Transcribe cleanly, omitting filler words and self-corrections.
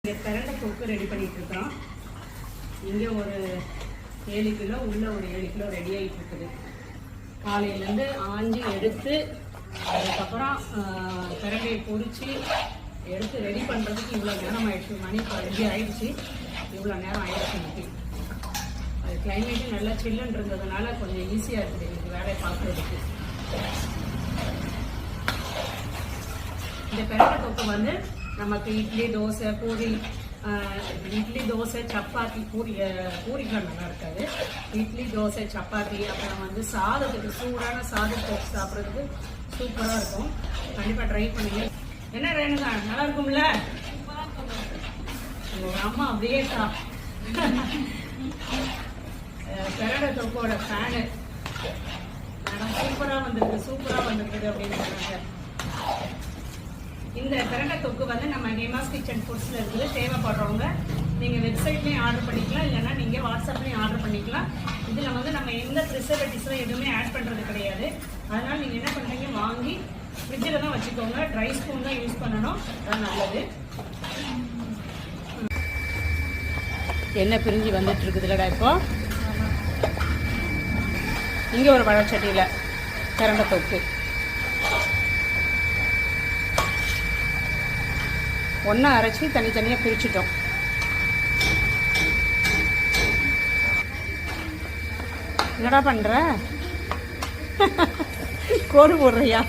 இங்கே பிரண்டை தொக்கு ரெடி பண்ணிட்டு இருக்கோம். இங்கே ஒரு 7 கிலோ, உள்ள ஒரு 7 கிலோ ரெடி ஆகிட்டு இருக்குது. காலையிலேருந்து ஆஞ்சி எடுத்து அதுக்கப்புறம் பிரண்டையை பொரித்து எடுத்து ரெடி பண்ணுறதுக்கு இவ்வளோ நேரம் ஆயிடுச்சு. மணி 5 ஆயிடுச்சு. இவ்வளோ நேரம் ஆயிடுச்சு இன்னைக்கு. அது கிளைமேட்டும் நல்லா சில்லுன்னு இருந்ததுனால கொஞ்சம் ஈஸியாக இருக்குது எனக்கு வேலையை பார்க்குறதுக்கு. இந்த பிரண்டை தொக்கு வந்து நமக்கு இட்லி, தோசை, பூரி, இட்லி, தோசை, சப்பாத்தி, பூரிகள் நல்லா இருக்காது. இட்லி, தோசை, சப்பாத்தி, அப்புறம் வந்து சாதத்துக்கு சூடான சாதத்துக்கு சாப்பிட்றதுக்கு சூப்பராக இருக்கும். கண்டிப்பாக ட்ரை பண்ணுங்க. என்ன ரேணுகா, நல்லா இருக்கும்ல? உங்கள் அம்மா அப்படியே பிரண்டை தொக்கோட ஃபேனு. மேடம் சூப்பராக வந்திருக்கு அப்படின்னு சொன்னாங்க. இந்த பிரண்டை தொக்கு வந்து நம்ம நேமாஸ் கிச்சன் ஃபுட்ஸில் இருக்குது. தேவைப்படுறவங்க நீங்கள் வெப்சைட்லேயும் ஆர்டர் பண்ணிக்கலாம், இல்லைன்னா நீங்கள் வாட்ஸ்அப்லேயும் ஆர்டர் பண்ணிக்கலாம். இதில் வந்து நம்ம எந்த ப்ரிசர்வேட்டிவ்ஸும் எதுவுமே ஆட் பண்ணுறது கிடையாது. அதனால் நீங்கள் என்ன பண்ணுறீங்க, வாங்கி ஃப்ரிட்ஜில் தான் வச்சுக்கோங்க. ட்ரை ஸ்பூன் தான் யூஸ் பண்ணணும், அதான் நல்லது. எண்ணெய் பிரிஞ்சு வந்துட்டு இருக்குதுல்லடா இப்போ. இங்கே ஒரு வடச்சட்டியில் பிரண்டை தொக்கு ஒன்றா அரைச்சி தனித்தனியாக பிரிச்சுட்டோம். என்னடா பண்ணுற? கோடு போடுறியா?